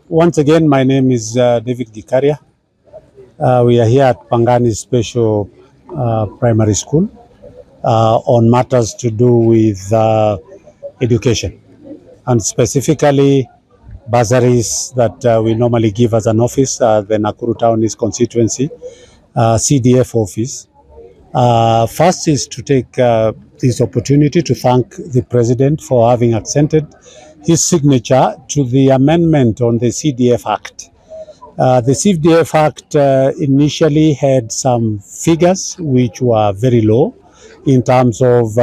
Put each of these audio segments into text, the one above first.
Once again, my name is David Gikaria. We are here at Pangani Special Primary School on matters to do with education, and specifically bursaries that we normally give as an office, the Nakuru Town East Constituency CDF office. First is to take this opportunity to thank the President for having accented his signature to the amendment on the CDF Act. The CDF Act initially had some figures which were very low in terms of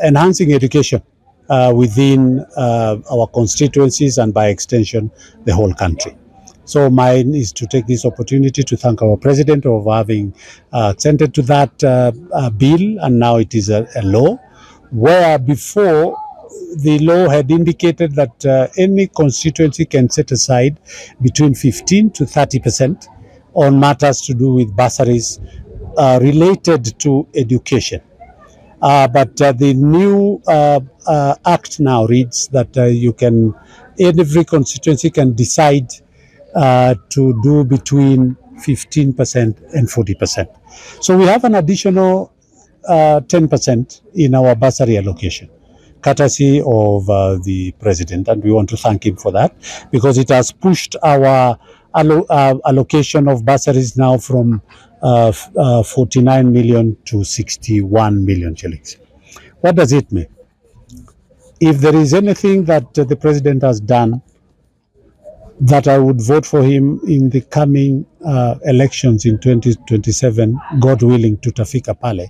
enhancing education within our constituencies and by extension the whole country. So mine is to take this opportunity to thank our President for having accented to that bill, and now it is a law, where before the law had indicated that any constituency can set aside between 15 to 30% on matters to do with bursaries related to education. But the new act now reads that every constituency can decide to do between 15% and 40%. So we have an additional 10% in our bursary allocation, courtesy of the President, and we want to thank him for that, because it has pushed our allocation of bursaries now from 49 million to 61 million shillings. What does it mean? If there is anything that the President has done that I would vote for him in the coming elections in 2027, God willing, tutafika pale,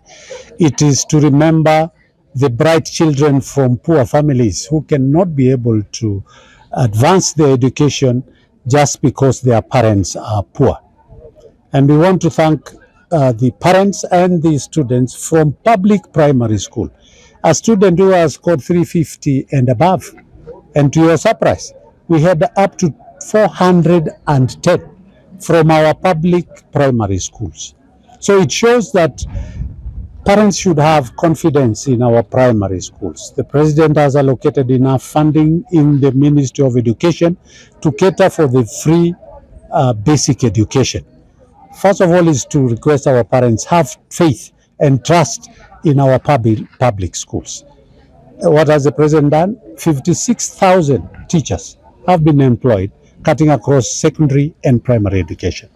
it is to remember the bright children from poor families who cannot be able to advance their education just because their parents are poor. And we want to thank the parents and the students from public primary school. A student who has scored 350 and above, and to your surprise, we had up to 410 from our public primary schools. So it shows that parents should have confidence in our primary schools. The President has allocated enough funding in the Ministry of Education to cater for the free basic education. First of all is to request our parents have faith and trust in our public schools. What has the President done? 56,000 teachers have been employed, cutting across secondary and primary education.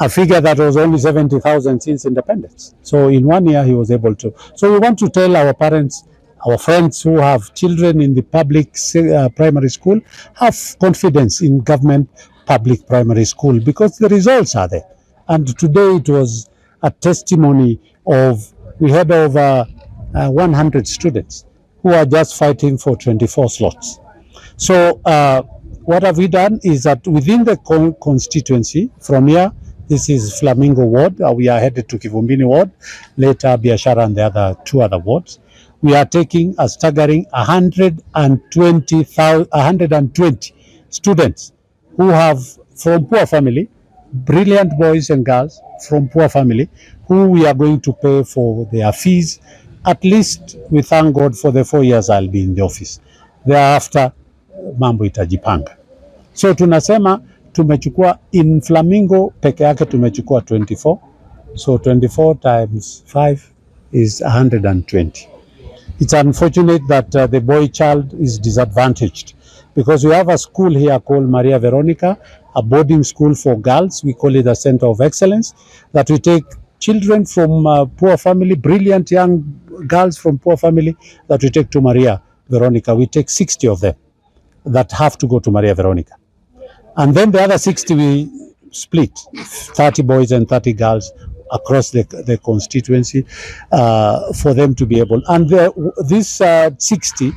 A figure that was only 70,000 since independence. So in 1 year he was able to. So we want to tell our parents, our friends who have children in the public primary school, have confidence in government public primary school, because the results are there. And today it was a testimony of, we had over 100 students who are just fighting for 24 slots. So what have we done is that within the constituency, from here, this is Flamingo Ward, we are headed to Kivumbini Ward, later Biashara and the other two other wards. We are taking a staggering 120 students who have, from poor family, brilliant boys and girls from poor family, who we are going to pay for their fees. At least we thank God for the 4 years I'll be in the office. Thereafter, mambo itajipanga. So tunasema tumechukua in Flamingo peke yake tumechukua 24. So 24 times 5 is 120. It's unfortunate that the boy child is disadvantaged, because we have a school here called Maria Veronica, a boarding school for girls. We call it a center of excellence, that we take children from poor family, brilliant young girls from poor family, that we take to Maria Veronica. We take 60 of them that have to go to Maria Veronica. And then the other 60 we split, 30 boys and 30 girls across the constituency for them to be able. And this 60,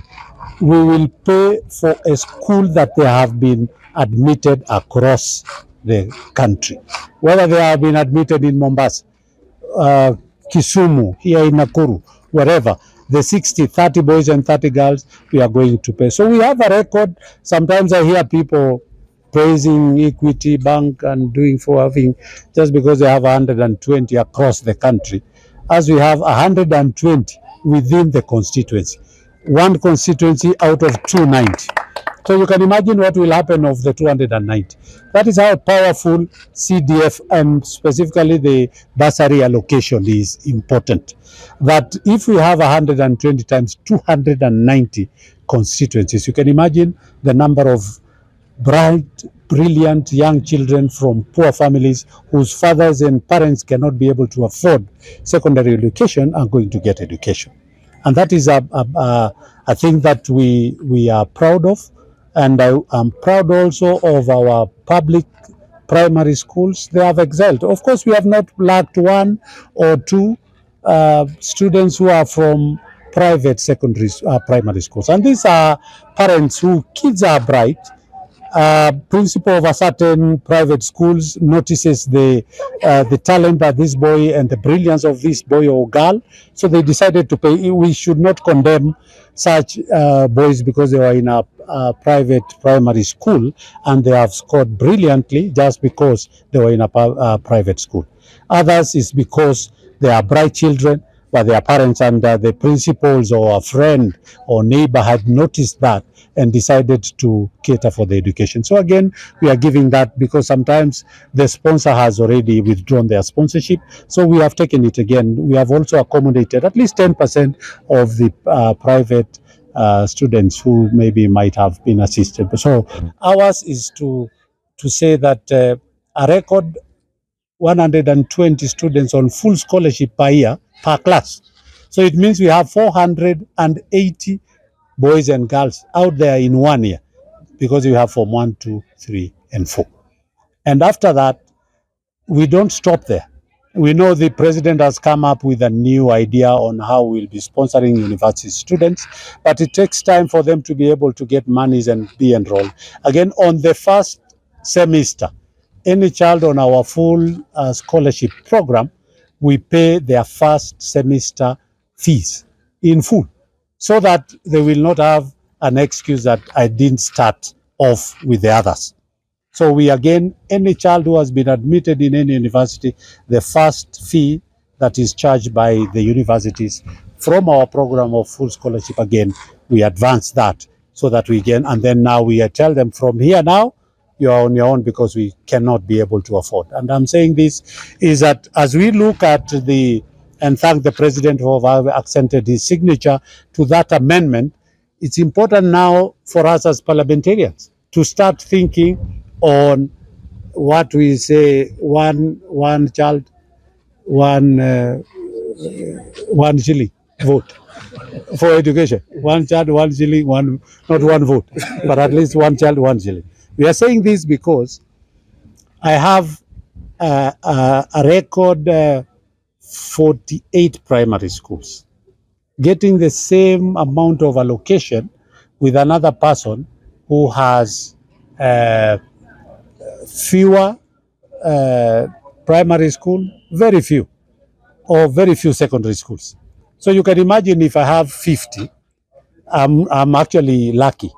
we will pay for a school that they have been admitted across the country. Whether they have been admitted in Mombasa, Kisumu, here in Nakuru, wherever, the 60, 30 boys and 30 girls, we are going to pay. So we have a record. Sometimes I hear people praising Equity Bank and doing for having, just because they have 120 across the country, as we have 120 within the constituency. One constituency out of 290. So you can imagine what will happen of the 290. That is how powerful CDF and specifically the bursary allocation is important. That if we have 120 times 290 constituencies, you can imagine the number of bright, brilliant young children from poor families whose fathers and parents cannot be able to afford secondary education are going to get education. And that is a thing that we are proud of. And I am proud also of our public primary schools. They have excelled. Of course, we have not lacked one or two students who are from private secondary primary schools. And these are parents whose kids are bright. Principal of a certain private schools notices the talent of this boy and the brilliance of this boy or girl, so they decided to pay. We should not condemn such boys because they were in a private primary school and they have scored brilliantly just because they were in a private school. Others is because they are bright children, but their parents and the principals or a friend or neighbor had noticed that and decided to cater for the education. So again, we are giving that because sometimes the sponsor has already withdrawn their sponsorship. So we have taken it again. We have also accommodated at least 10% of the private students who maybe might have been assisted. So ours is to say that a record 120 students on full scholarship per year per class. So it means we have 480 boys and girls out there in 1 year because we have Form 1, 2, 3, and 4. And after that, we don't stop there. We know the president has come up with a new idea on how we'll be sponsoring university students, but it takes time for them to be able to get monies and be enrolled. Again, on the first semester, any child on our full scholarship program, we pay their first semester fees in full so that they will not have an excuse that I didn't start off with the others. So we again, any child who has been admitted in any university, the first fee that is charged by the universities from our program of full scholarship, again, we advance that so that we can, and then now we tell them from here now, you are on your own because we cannot be able to afford. And I'm saying this is that as we look at the, and thank the president for having accented his signature to that amendment, it's important now for us as parliamentarians to start thinking on what we say, one child, one shilling vote for education. One child, 1 shilling, one, not one vote, but at least one child, 1 shilling. We are saying this because I have a record 48 primary schools getting the same amount of allocation with another person who has fewer primary school, very few, or very few secondary schools. So you can imagine if I have 50, I'm actually lucky.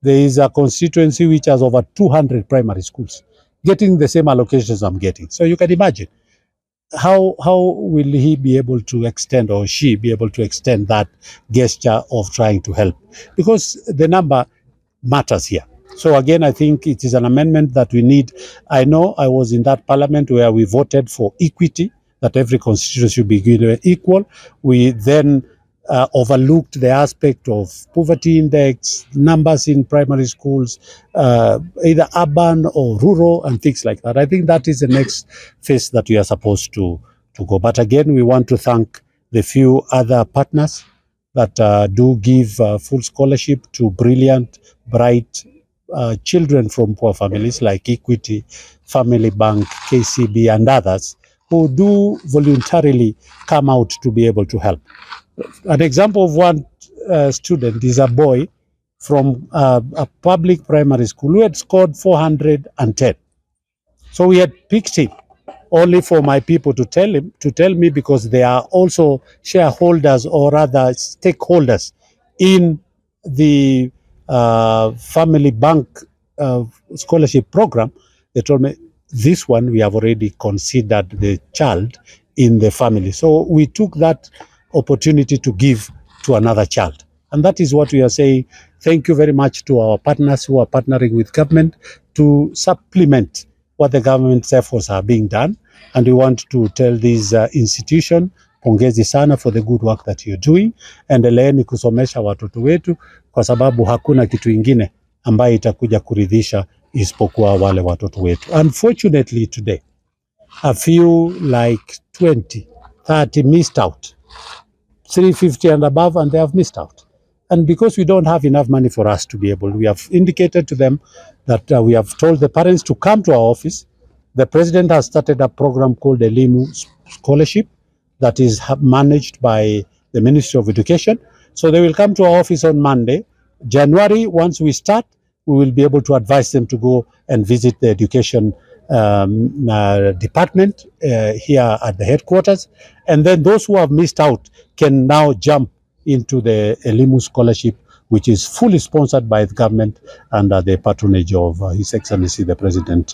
There is a constituency which has over 200 primary schools getting the same allocations I'm getting. So you can imagine how will he be able to extend, or she be able to extend that gesture of trying to help, because the number matters here. So again, I think it is an amendment that we need. I know I was in that parliament where we voted for equity, that every constituency should be given equal. We then overlooked the aspect of poverty index, numbers in primary schools, either urban or rural, and things like that. I think that is the next phase that we are supposed to go. But again, we want to thank the few other partners that do give full scholarship to brilliant, bright children from poor families like Equity, Family Bank, KCB, and others who do voluntarily come out to be able to help. An example of one student is a boy from a public primary school who had scored 410. So we had picked him only for my people to tell me, because they are also shareholders or rather stakeholders in the Family Bank scholarship program. They told me, this one we have already considered the child in the family. So we took that opportunity to give to another child. And that is what we are saying. Thank you very much to our partners who are partnering with government to supplement what the government's efforts are being done. And we want to tell this institution, pongezi sana for the good work that you're doing. Endeleeni kusomesha watoto wetu kwa sababu hakuna kitu ingine ambayo itakuja kuridhisha isipokuwa wale watoto wetu. Unfortunately today, a few like 20, 30 missed out. 350 and above, and they have missed out. And because we don't have enough money for us to be able, we have indicated to them that we have told the parents to come to our office. The president has started a program called Elimu Scholarship that is managed by the Ministry of Education. So they will come to our office on Monday. January, once we start, we will be able to advise them to go and visit the education department here at the headquarters. And then those who have missed out can now jump into the Elimu Scholarship, which is fully sponsored by the government under the patronage of His Excellency the President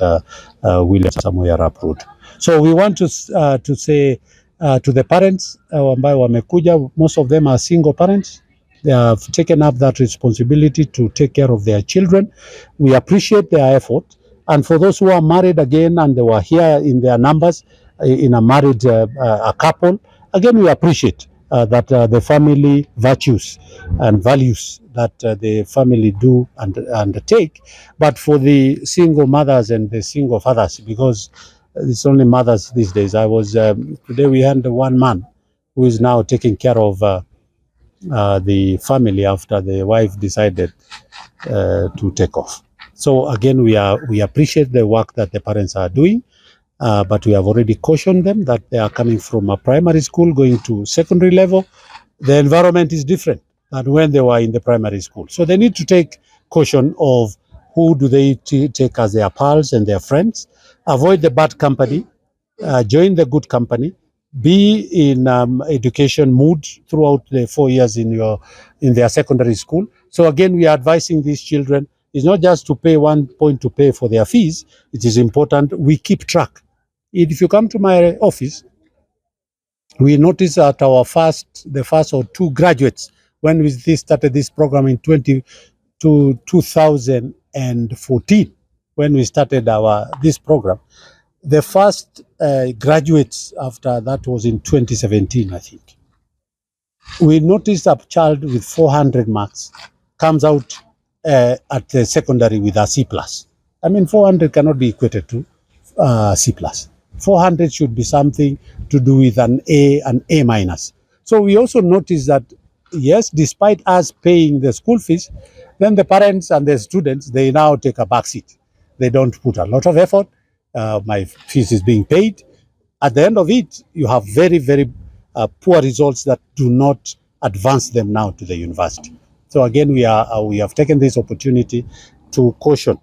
William Samoei Arap Ruto. So we want to say to the parents ambao wamekuja, most of them are single parents. They have taken up that responsibility to take care of their children. We appreciate their effort. And for those who are married again and they were here in their numbers, in a married a couple, again we appreciate that the family virtues and values that the family do and undertake. But for the single mothers and the single fathers, because it's only mothers these days. I was today we had one man who is now taking care of the family after the wife decided to take off. So again, we appreciate the work that the parents are doing, but we have already cautioned them that they are coming from a primary school going to secondary level. The environment is different than when they were in the primary school. So they need to take caution of who do they take as their pals and their friends. Avoid the bad company, join the good company, be in education mood throughout the 4 years in their secondary school. So again, we are advising these children, it's not just to pay 1 point to pay for their fees. It is important we keep track. If you come to my office, we notice that the first or two graduates, when we started this program in 2014, when we started this program, the first graduates after that was in 2017, I think. We noticed a child with 400 marks comes out at the secondary with a C+. I mean, 400 cannot be equated to C+. 400 should be something to do with an A minus. So we also noticed that, yes, despite us paying the school fees, then the parents and the students, they now take a back seat. They don't put a lot of effort. My fees is being paid. At the end of it, you have very, very poor results that do not advance them now to the university. So again, we have taken this opportunity to caution.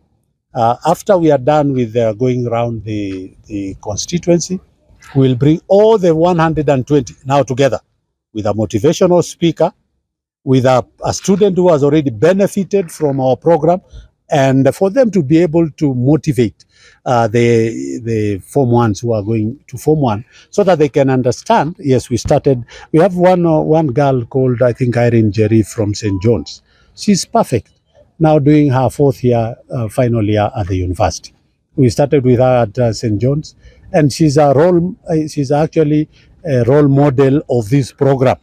After we are done with going around the constituency, we'll bring all the 120 now together with a motivational speaker, with a student who has already benefited from our program, and for them to be able to motivate the Form 1s who are going to Form 1 so that they can understand. Yes, we have one girl called, I think, Irene Jerry from St. John's. She's perfect, now doing her fourth year, final year at the university. We started with her at St. John's, and she's actually a role model of this program.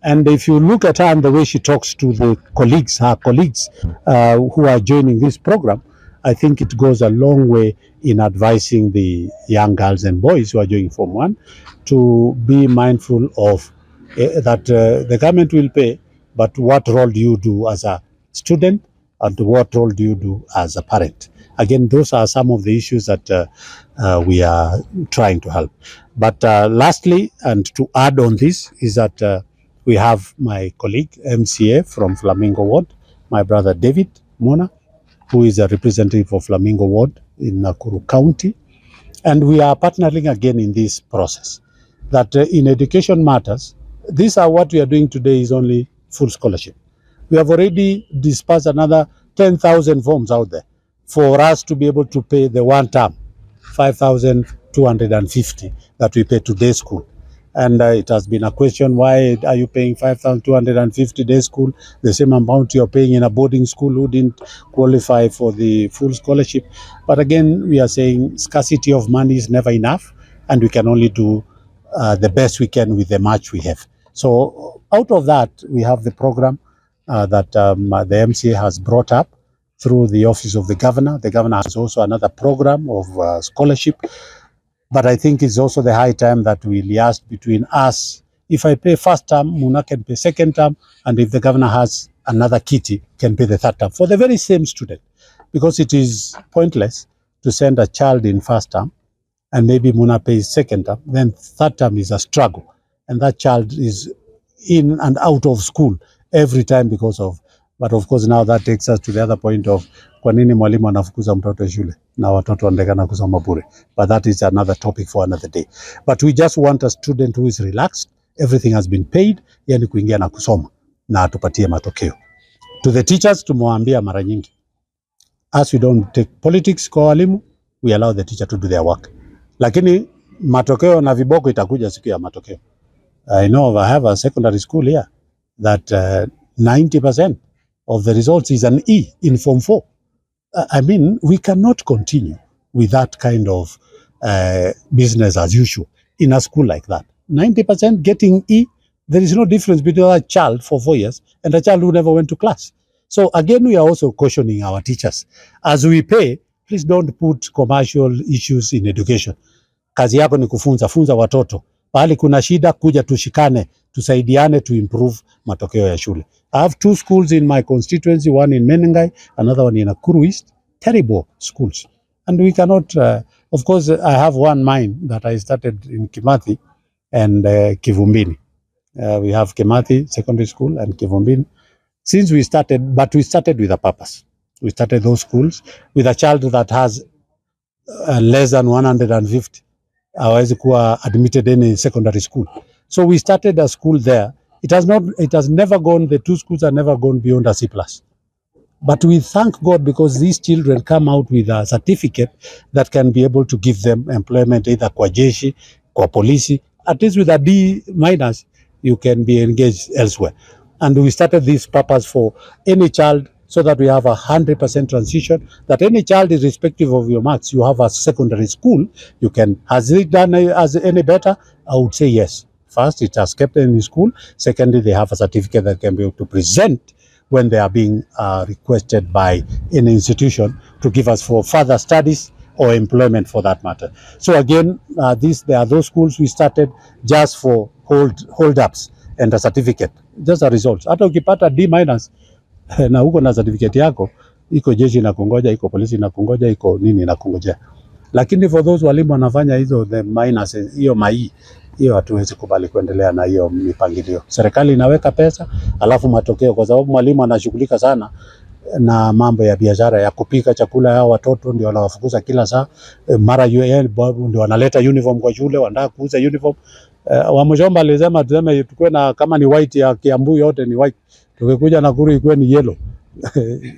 And if you look at her and the way she talks to her colleagues who are joining this program, I think it goes a long way in advising the young girls and boys who are joining Form 1 to be mindful of that the government will pay, but what role do you do as a student and what role do you do as a parent? Again, those are some of the issues that we are trying to help. But lastly, and to add on this, is that we have my colleague, MCA from Flamingo Ward, my brother David Mona, who is a representative of Flamingo Ward in Nakuru County. And we are partnering again in this process. That in education matters, these are what we are doing today is only full scholarship. We have already dispersed another 10,000 forms out there for us to be able to pay the one term, 5,250 that we pay to day school. And it has been a question, why are you paying 5,250 day school, the same amount you're paying in a boarding school who didn't qualify for the full scholarship? But again, we are saying scarcity of money is never enough, and we can only do the best we can with the much we have. So out of that, we have the program that the MCA has brought up through the office of the governor. The governor has also another program of scholarship. But I think it's also the high time that we liaise between us. If I pay first term, Muna can pay second term, and if the governor has another kitty, can pay the third term for the very same student. Because it is pointless to send a child in first term and maybe Muna pays second term, then third term is a struggle. And that child is in and out of school every time because of, but of course now that takes us to the other point of kwa nini mwalimu anafukuza mtoto shule na watoto wanaendelea kusoma bure. But that is another topic for another day. But we just want a student who is relaxed, everything has been paid, yani kuingia na kusoma na atupatie matokeo. To the teachers tumewaambia mara nyingi, as we don't take politics kwa walimu, we allow the teacher to do their work. Lakini matokeo na viboko itakuja siku ya matokeo. I know I have a secondary school here that 90% of the results is an E in Form 4. I mean, we cannot continue with that kind of business as usual in a school like that. 90% getting E, there is no difference between a child for 4 years and a child who never went to class. So again, we are also cautioning our teachers. As we pay, please don't put commercial issues in education. Kazi yako ni kufunza, funza watoto. Pahali kuna shida, kuja tushikane, tusaidiane to improve matokeo ya shule. I have 2 schools in my constituency, one in Menengai, another one in Nakuru East, terrible schools. And we cannot, of course, I have one mine that I started in Kimathi and Kivumbini. We have Kimathi Secondary School and Kivumbini. Since we started, but we started with a purpose. We started those schools with a child that has less than 150. Hawezi kuwa admitted in a secondary school. So we started a school there. It has never gone, the 2 schools have never gone beyond a C+. But we thank God because these children come out with a certificate that can be able to give them employment either kwa jeshi, kwa polisi, at least with a D- you can be engaged elsewhere. And we started this purpose for any child so that we have 100% transition, that any child, irrespective of your marks, you have a secondary school, you can, has it done as any better? I would say yes. First, it has kept them in school. Secondly, they have a certificate that can be able to present when they are being requested by any institution to give us for further studies or employment for that matter. So again, there are those schools we started just for hold-ups and a certificate. Just a result. Hata ukipata D- na huko na certificate yako, iko jeshi na kungoja, iko polisi na kungoja, iko nini na kungoja. Lakini for those walimu wanafanya hizo the minus, hiyo mai, hiyo hatuwezi kubali kuendelea na hiyo mipangilio. Serikali inaweka pesa, alafu matokeo, kwa sababu mwalimu anashughulika sana na mambo ya biashara ya kupika chakula ya watoto, ndio wanawafukuza kila saa. Mara UN ndio wanaleta uniform kwa shule, wanataka kuuza uniform. Wamjomba alisema tuseme tukue na kama ni white ya Kiambu yote ni white, tukikuja Nakuru ikuwe ni yellow.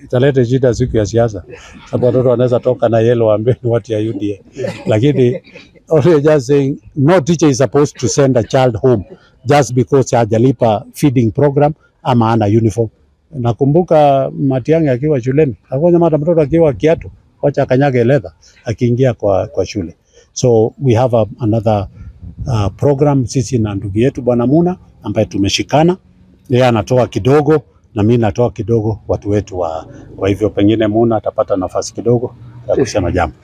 Italeta shida siku ya siasa, sababu watoto wanaweza toka na yellow ambaye ni watu ya UDA. Lakini always just saying no teacher is supposed to send a child home just because hajalipa feeding program ama ana uniform. Nakumbuka Matiang'i akiwa shuleni, hakuwa hata mtoto akiwa kiatu, wacha kanyage leather akiingia kwa shule. So we have another program sisi na ndugu yetu Bwana Muna ambaye tumeshikana, yeye anatoa kidogo na mimi natoa kidogo, watu wetu kwa hivyo pengine Muna atapata nafasi kidogo ya kusema jambo.